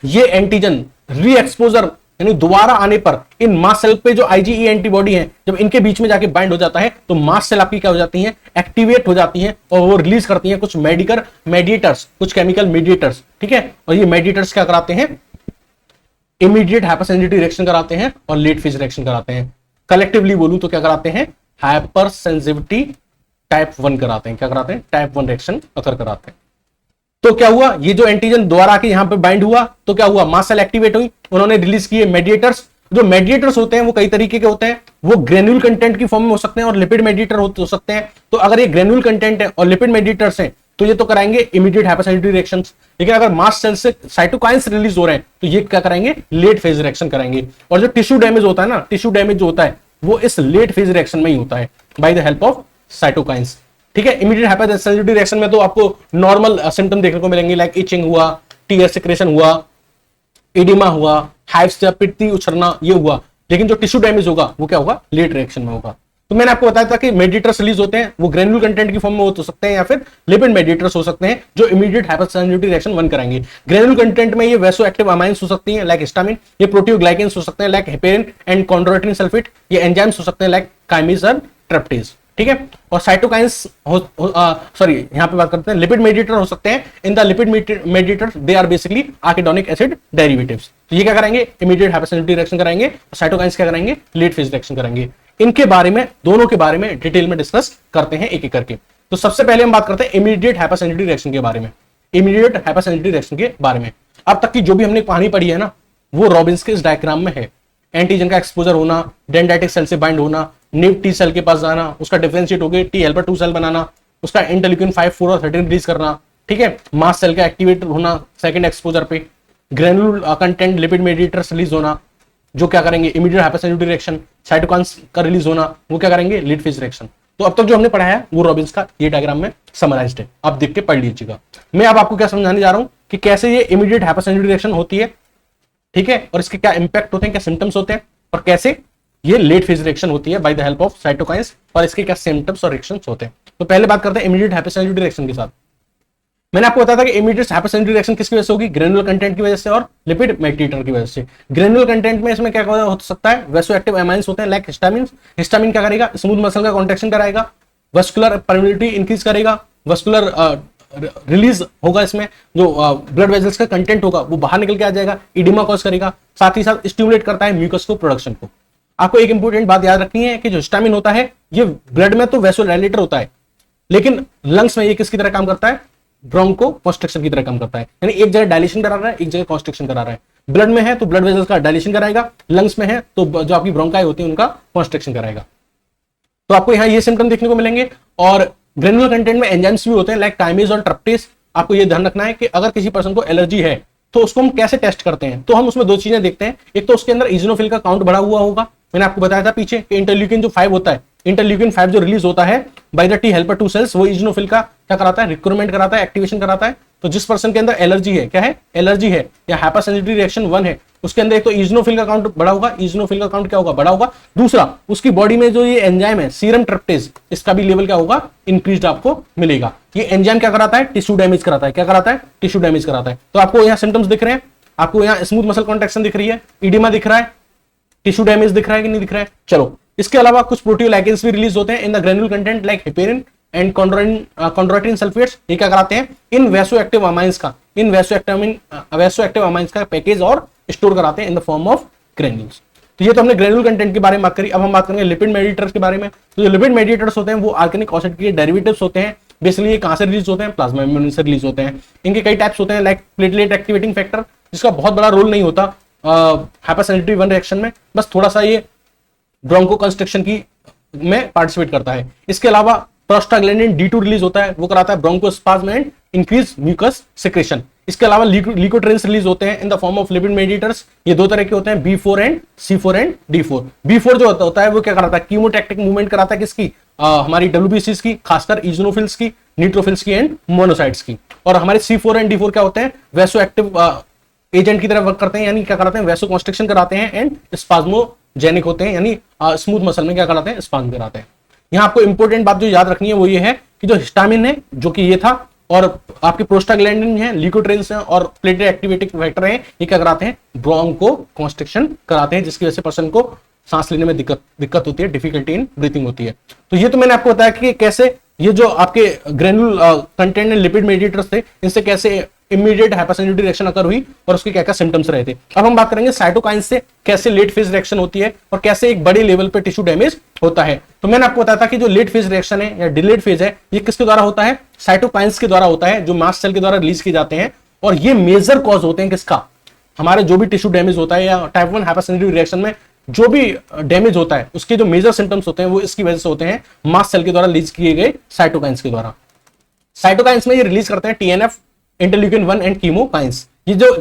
ये एंटीजन री एक्सपोजर यानी दोबारा आने पर इन मास्ट सेल पे जो आईजीई एंटीबॉडी है जब इनके बीच में जाके बाइंड हो जाता है तो मास्ट सेल आपकी क्या हो जाती हैं, एक्टिवेट हो जाती हैं, और वो रिलीज करती हैं कुछ मेडिकल मेडिएटर्स, कुछ केमिकल मेडिएटर्स। ठीक है, और ये मेडिएटर्स क्या कराते हैं, इमीडिएट हाइपरसेंसिटिविटी रिएक्शन कराते हैं और लेट फेज रिएक्शन कराते हैं। कलेक्टिवली बोलूं तो क्या कराते हैं, हाइपर सेंसिटिविटी टाइप 1 कराते हैं। क्या कराते हैं? टाइप 1 रिएक्शन अकर कराते हैं। तो क्या हुआ, ये जो एंटीजन दोबारा आके यहां पे बाइंड हुआ तो क्या हुआ, मास्ट सेल एक्टिवेट हुई, उन्होंने रिलीज किए मेडिएटर्स। जो मेडिएटर्स होते हैं वो कई तरीके के होते हैं, वो ग्रेन्यूल कंटेंट की फॉर्म में हो सकते हैं और लिपिड मेडिएटर हो सकते हैं। तो अगर ये ग्रेन्यूल कंटेंट है और लिपिड मेडिएटर्स हैं तो ये तो कराएंगे इमीडिएट हाइपोसेंसिटिव रिएक्शंस। लेकिन अगर मास्ट सेल से साइटोकाइंस रिलीज हो रहे हैं तो ये क्या कराएंगे, लेट फेज रिएक्शन कराएंगे। और जो टिश्यू डैमेज होता है ना, टिश्यू डैमेज जो होता है वो इस लेट फेज रिएक्शन में ही होता है by the help of cytokines. ठीक है, इमीडिएट हाइपोसेंसिटिव रिएक्शन में तो आपको नॉर्मल सिम्टम देखने को मिलेंगे, लाइक इचिंग हुआ, टीयर सिक्रेशन हुआ, एडिमा हुआ, हाइव्स या पित्ती उछलना ये हुआ। लेकिन जो टिश्यू डैमेज होगा वो क्या होगा, लेट रिएक्शन में होगा। तो मैंने आपको बताया था कि मेडिएटर्स रिलीज होते हैं, वो ग्रेन्यूल कंटेंट की फॉर्म में हो सकते हैं या फिर लिपिड मेडिएटर्स हो सकते हैं जो इमीडिएट हाइपोसेंसिटिव रिएक्शन 1 कराएंगे। ग्रेन्यूल कंटेंट में ये वैसो एक्टिव अमाइंस हो सकती हैं लाइक हिस्टामिन, ये प्रोटियोग्लाइकेंस हो सकते हैं like heparin and chondroitin sulphate, ये एंजाइम्स हो सकते हैं लाइक काइमेज और ट्रिप्टेज। ठीक है, और साइटोकाइंस सॉरी यहां पे बात करते हैं लिपिड मेडिएटर हो सकते हैं। In the lipid mediators they are basically arachidonic acid derivatives. तो ये क्या करेंगे, इमीडिएट हाइपोसेंसिटिव रिएक्शन कराएंगे, साइटोकाइंस क्या कराएंगे, लेट फेज रिएक्शन कराएंगे। इनके बारे में, दोनों के बारे में डिटेल में डिस्कस करते हैं एक एक करके। तो सबसे पहले हम बात करते हैं इमीडिएट हाइपोसेंसिटिव रिएक्शन के बारे में। इमीडिएट हाइपोसेंसिटिव रिएक्शन के बारे में अब तक की जो भी हमने कहानी पढ़ी है ना, वो रॉबिन्स के इस डायग्राम में है। एंटीजन का एक्सपोजर होना, डेंड्राइटिक सेल से बाइंड होना, न्यू टी सेल के पास जाना, उसका डिफरेंशिएट होकर टी हेल्पर 2 सेल बनाना, उसका इंटरल्यूकिन 5, 4 और 13 रिलीज करना। ठीक है, मास्ट सेल का एक्टिवेट होना सेकंड एक्सपोजर पे, granule content lipid mediators release होना जो क्या करेंगे, इमीडिएट हाइपोसेंसिटिव रिएक्शन, साइटोकाइंस का रिलीज होना वो क्या करेंगे, लेट फेज रिएक्शन। तो अब तक जो हमने पढ़ा है वो रॉबिन्स का ये डायग्राम में समराइज्ड है, आप देख के पढ़ लीजिएगा। मैं अब आपको क्या समझाने जा रहा हूं कि कैसे ये इमीडिएट हाइपोसेंसिटिव रिएक्शन होती है, ठीक है, और इसके क्या इंपैक्ट होते हैं, क्या सिम्टम्स होते हैं, और कैसे ये लेट फेज रिएक्शन होती है by the help of cytokines, और इसके क्या सिम्टम्स और रिएक्शंस होते हैं। तो पहले बात करते हैं इमीडिएट हाइपोसेंसिटिव रिएक्शन के साथ। मैंने आपको बताया था कि इमीडिएट हाइपोसेंसिटिव रिएक्शन किसकी वजह से होगी, ग्रेन्युलर कंटेंट की वजह से और लिपिड मेडिएटर की वजह से। ग्रेन्युलर कंटेंट में इसमें क्या हो सकता है, वैसोएक्टिव अमाइंस होते हैं लाइक हिस्टामिन। हिस्टामिन क्या करेगा, स्मूथ मसल का कॉन्ट्रैक्शन कराएगा, वस्कुलर परमिटिविटी इंक्रीज करेगा, वस्कुलर रिलीज होगा, इसमें जो ब्लड वेजल्स का कंटेंट होगा वो बाहर निकल के आ जाएगा, इडिमा कॉज करेगा, साथ ही साथ स्टिमुलेट करता है म्यूकस को प्रोडक्शन को। आपको एक इंपॉर्टेंट बात याद रखनी है कि जो हिस्टामिन होता है ये ब्लड में तो वैसोडाइलेटर होता है, लेकिन लंग्स में ये किसकी तरह काम करता है, ब्रोंको कॉन्स्ट्रिक्शन की तरह काम करता है। यानी एक जगह डायलेशन करा रहा है, एक जगह कॉन्स्ट्रिक्शन करा रहा है। ब्लड में है तो ब्लड वेजल्स का डायलेशन कराएगा, लंग्स में है तो जो आपकी ब्रोंकाई होती है उनका कॉन्स्ट्रिक्शन कराएगा। तो आपको यहाँ ये सिम्टम देखने को मिलेंगे। और ग्रेन्युलर कंटेंट में एंजाइम्स भी होते हैं लाइक काइमेज और ट्रिप्टेज। आपको ये ध्यान रखना है कि अगर किसी पर्सन को एलर्जी है तो उसको हम कैसे टेस्ट करते हैं, तो हम उसमें दो चीजें देखते हैं। एक तो उसके अंदर इजोनोफिल का काउंट बढ़ा हुआ होगा, मैंने आपको बताया था पीछे कि इंटरल्यूकिन जो 5 होता है, इंटरल्यूकिन 5 जो रिलीज होता है by the T helper 2 cells, वो इजोनोफिल का क्या कराता है, रिक्रूटमेंट कराता है, एक्टिवेशन कराता है। तो जिस पर्सन के अंदर एलर्जी है, क्या है, एलर्जी है या हाइपरसेंसिटिव रिएक्शन 1 है, उसके अंदर एक तो इजोनोफिल का काउंट बड़ा होगा, इजोनोफिल का काउंट क्या होगा, बड़ा होगा। दूसरा, उसकी बॉडी में जो ये एंजाइम है सीरम ट्रिप्टेज, इसका भी लेवल क्या होगा, इंक्रीज्ड आपको मिलेगा। ये एंजाइम क्या कराता है, टिश्यू डैमेज कराता है। क्या कराता है, टिश्यू डैमेज कराता है। तो आपको यहाँ सिम्टम्स दिख रहे हैं, आपको यहाँ स्मूथ मसल कॉन्ट्रैक्शन दिख रही है, इडिमा दिख रहा है, टिश्यू डैमेज दिख रहा है कि नहीं दिख रहा है। चलो, इसके अलावा कुछ प्रोटियोलाइकेंस भी रिलीज होते हैं in the granule content like heparin and chondroitin sulphates. ये क्या कराते हैं, इन वैसोएक्टिव अमाइंस का, इन वैसोएक्टिव अमाइंस का पैकेज और स्टोर कराते हैं in the form of granules. तो ये तो हमने ग्रेन्युल कंटेंट के बारे में बात करी। अब हम बात करेंगे लिपिड मेडिएटर्स के बारे में। तो जो लिपिड मेडिएटर्स होते हैं वो आर्गेनिक एसिड के डेरिवेटिव्स होते हैं। बेसिकली ये कहां से रिलीज होते हैं, प्लाज्मा मेम्ब्रेन से रिलीज होते हैं। इनके कई टाइप्स होते हैं लाइक प्लेटलेट एक्टिवेटिंग फैक्टर, जिसका बहुत बड़ा रोल नहीं होता हाइपरसेंसिटिव 1 रिएक्शन में, बस थोड़ा सा ये ब्रोंको कंस्ट्रक्शन की में पार्टिसिपेट करता है। इसके अलावा प्रोस्टाग्लैंडिन D2 रिलीज होता है, वो कराता है bronchospasm and increase mucus secretion. इसके अलावा ल्यूकोट्रिन्स रिलीज होते हैं in the form of lipid mediators. ये दो तरह के होते हैं, B4 and C4 and D4। B4 जो होता है वो क्या कराता है, कीमोटैक्टिक मूवमेंट कराता है किसकी, हमारी WBCs की, खासकर इजोनोफिल्स की, न्यूट्रोफिल्स की एंड मोनोसाइट्स की। और हमारे C4 एंड D4 क्या होते हैं, वैसोएक्टिव एजेंट की तरह वर्क करते हैं, यानी क्या कराते हैं, वैसो कॉन्स्ट्रिक्शन कराते हैं एंड स्पाज्मोजेनिक होते हैं, यानी स्मूथ मसल में क्या कराते हैं, स्पाज्म कराते हैं। यहाँ आपको इंपॉर्टेंट बात जो याद रखनी है वो ये है कि जो हिस्टामिन है, जो कि ये था, और आपके प्रोस्टाग्लैंडिन है, ल्यूकोट्रिन्स हैं और प्लेटलेट एक्टिवेटिंग फैक्टर हैं, ये क्या कराते हैं, ब्रोंको कॉन्स्ट्रिक्शन कराते हैं, जिसकी वजह से पर्सन को सांस लेने में दिक्कत होती है, डिफिकल्टी इन ब्रीथिंग होती है। तो ये तो मैंने आपको बताया कि कैसे ये जो आपके ग्रेनुल कंटेंट लिपिड मेडिएटर्स थे, इनसे कैसे इमीडिएट हाइपरसेंसिटिविटी रिएक्शन अकर हुई और उसके क्या क्या सिम्टम्स रहे थे। अब हम बात करेंगे साइटोकाइन से कैसे लेट फेज रिएक्शन होती है और कैसे एक बड़े लेवल पे टिश्यू डैमेज होता है। तो मैंने आपको बताया था कि जो लेट फेज रिएक्शन है या डिलेड फेज है, ये किसके द्वारा होता है? साइटोकाइंस के द्वारा होता है, जो मास्ट सेल के द्वारा रिलीज किए जाते हैं। और ये मेजर कॉज होते हैं किसका? हमारे जो भी टिश्यू डैमेज होता है या टाइप 1 हाइपरसेंसिटिव रिएक्शन में जो भी डैमेज होता है, उसके जो मेजर सिम्टम्स होते हैं वो इसकी वजह से होते हैं, मास्ट सेल के द्वारा रिलीज किए गए साइटोकाइंस के द्वारा। साइटोकाइंस में ये रिलीज करते हैं टीएनएफ, इंटरल्यूकिन 1 एंड कीमोकाइंस। ये जो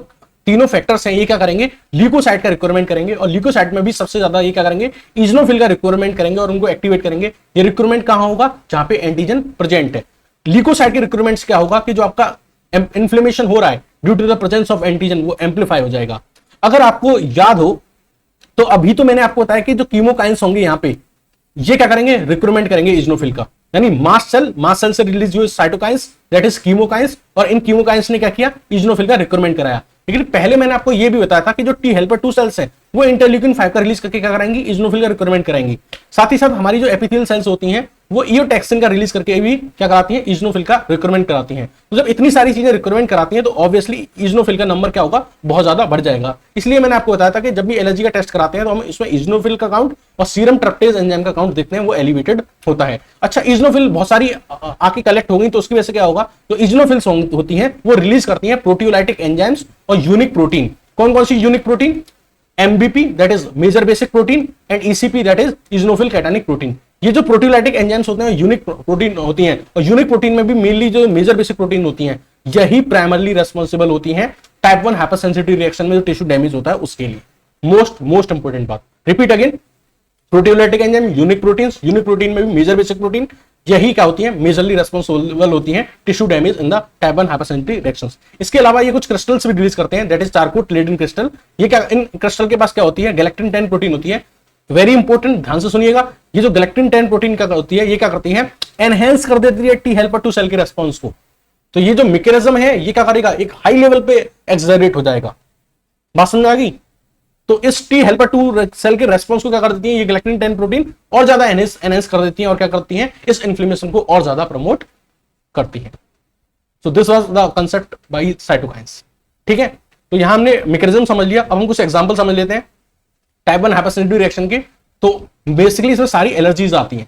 तीनों फैक्टर्स हैं, ये क्या करेंगे? ल्यूकोसाइट का रिक्वायरमेंट करेंगे और ल्यूकोसाइट में भी सबसे ज्यादा ये क्या करेंगे? इजनोफिल का रिक्वायरमेंट करेंगे और उनको एक्टिवेट करेंगे। ये रिक्वायरमेंट कहां होगा? जहां पे एंटीजन प्रेजेंट है। ल्यूकोसाइट के रिक्वायरमेंट्स क्या होगा कि जो आपका इन्फ्लेमेशन हो रहा है due to the presence of antigen, वो एम्पलीफाई हो जाएगा। अगर आपको याद हो तो अभी तो मैंने आपको बताया कि जो कीमोकाइंस होंगे यहां पे, ये क्या करेंगे? रिक्रूटमेंट करेंगे इजनोफिल का, यानी मास्ट सेल से रिलीज हुए साइटोकाइंस दैट इज कीमोकाइंस, और इन कीमोकाइंस ने क्या किया? इजनोफिल का रिक्रूटमेंट कराया। लेकिन पहले मैंने आपको यह भी बताया था कि जो टी हेल्पर 2 सेल्स हैं वो इंटरल्यूकिन 5 का रिलीज करके क्या कराएंगी? इजनोफिल का रिक्रूटमेंट कराएंगी। साथ ही साथ हमारी जो एपिथेलियल सेल्स होती हैं वो ईओटैक्सिन का रिलीज करके भी क्या कराती हैं? इजनोफिल का रिक्रूटमेंट कराती हैं। तो जब इतनी सारी चीजें रिक्रूटमेंट कराती हैं तो ऑब्वियसली इजनोफिल का नंबर क्या होगा? बहुत ज्यादा बढ़ जाएगा। इसलिए मैंने आपको बताया था कि जब भी एलर्जी का टेस्ट कराते हैं तो हम इसमें इजनोफिल का काउंट और सीरम ट्रप्टेज एंजाइम का काउंट देखते हैं, वो एलिवेटेड होता है। अच्छा, इजनोफिल बहुत सारी आके कलेक्ट हो गई तो उसकी वजह से क्या होगा? जो इजनोफिल्स होती हैं वो रिलीज करती हैं प्रोटियोलाइटिक एंजाइम्स और यूनिक प्रोटीन। कौन कौन सी unique protein? MBP that is major basic protein and ECP that is eosinophil cationic protein. ये जो प्रोटियोलाइटिक एंजाइम्स होते हैं यूनिक प्रोटीन होती हैं, और यूनिक प्रोटीन में भी मेनली जो मेजर बेसिक प्रोटीन होती हैं, यही प्राइमरली रेस्पॉन्सिबल होती हैं टाइप 1 हाइपरसेंसिटिव रिएक्शन में जो टिश्यू डैमेज होता है उसके लिए। मोस्ट इंपोर्टेंट बात, repeat again, proteolytic enzyme, unique protein में भी मेजर बेसिक प्रोटीन, यही क्या होती है? मेजरली रेस्पॉन्सिबल होती हैं tissue damage in the type 1 hypersensitive reactions. इसके अलावा ये कुछ क्रिस्टल्स भी रिलीज करते हैं दैट इज चारकोटिलेडन क्रिस्टल। ये क्या, इन क्रिस्टल के पास क्या होती है? गैलेक्टिन 10 प्रोटीन होती है। वेरी इंपॉर्टेंट, ध्यान से सुनिएगा। ये जो गैलेक्टिन 10 प्रोटीन का होती है, ये क्या करती है? एनहेंस कर देती है टी हेल्पर 2 सेल के रेस्पॉन्स को। तो ये जो मैकेनिज्म है ये क्या करेगा? एक हाई लेवल पे एक्सलरेट हो जाएगा। बात समझ आ गई? तो इस टी हेल्पर 2 सेल के रेस्पॉन्स को क्या कर देती है? ये गैलेक्टिन 10 प्रोटीन और ज्यादा एनहेंस कर देती है और क्या करती है? इस इन्फ्लेमेशन को और ज्यादा प्रमोट करती है। So this was the concept by cytokines. ठीक है, तो यहां हमने मैकेनिज्म समझ लिया। अब हम कुछ एग्जांपल समझ लेते हैं टाइप 1 हाइपरसेंसिटिव रिएक्शन की। तो बेसिकली इसमें सारी एलर्जीज आती हैं,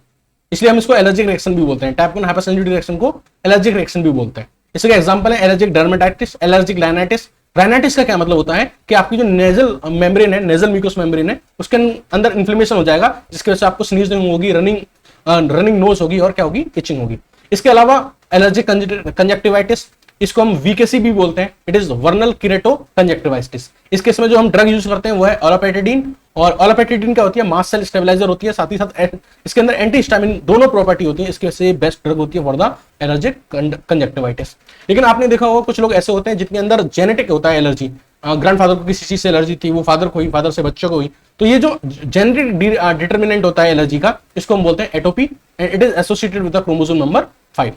इसलिए हम इसको एलर्जिक रिएक्शन भी बोलते हैं। टाइप 1 हाइपरसेंसिटिव रिएक्शन को एलर्जिक रिएक्शन भी बोलते हैं। इसके एग्जांपल है allergic dermatitis, allergic rhinitis. Rhinitis का क्या मतलब होता है कि आपकी जो नेजल मेम्ब्रेन है, नेजल म्यूकस मेम्ब्रेन है, उसके अंदर इन्फ्लेमेशन हो जाएगा, जिसकी वजह से आपको स्नीजिंग होगी, रनिंग नोज होगी और क्या होगी? इचिंग होगी। इसके अलावा एलर्जिक कंजक्टिवाइटिस, इसको हम वीकेसी भी बोलते हैं, इट इज वर्नल किरेटो कंजक्टिवाइटिस। इस केस में जो हम ड्रग यूज करते हैं वो है ओलापेटाइडिन, और ओलापेटाइडिन क्या होती है? मास्ट सेल स्टेबलाइजर होती है, साथ ही साथ इसके अंदर एंटी हिस्टामिन दोनों प्रॉपर्टी होती है, इसकी वजह से बेस्ट ड्रग होती है फॉर द एलर्जिक कंजक्टिवाइटिस। लेकिन आपने देखा होगा कुछ लोग ऐसे होते हैं जिनके अंदर जेनेटिक होता है एलर्जी, ग्रैंडफादर को किसी चीज से एलर्जी थी, वो फादर को हुई, फादर से बच्चों को हुई, तो ये जो जेनेटिक डिटर्मिनेंट होता है एलर्जी का, इसको हम बोलते हैं atopy, and it is associated with the chromosome number 5।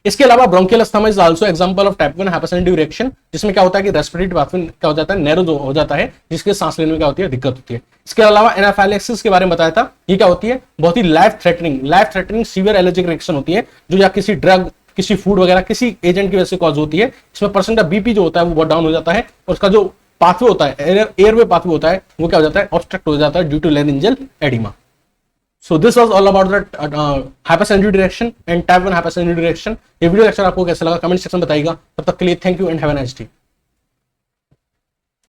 इसके अलावा bronchial asthma is also example of type 1 hypersensitive reaction, जिसमें क्या होता है कि रेस्पिरेटरी पाथवे क्या हो जाता है? नैरो हो जाता है, जिसके सांस लेने में क्या होती है? दिक्कत होती है। इसके अलावा एनाफाइलैक्सिस के बारे में बताया था, ये क्या होती है? बहुत ही life threatening severe allergic reaction होती है, जो या किसी ड्रग, किसी फूड वगैरह, किसी एजेंट की वजह से कॉज होती है। इसमें परसेंट ऑफ बीपी जो होता है वो बहुत डाउन हो जाता है, और उसका जो पाथवे होता है, एयरवे पाथवे होता है, वो क्या हो जाता है? ऑब्स्ट्रक्ट हो जाता है due to laryngeal edema. So this was all about the hypersensitivity reaction and type 1 hypersensitivity reaction। ये वीडियो लेक्चर आपको कैसा लगा कमेंट सेक्शन में बताइएगा। तब तक के लिए thank you and have a nice day.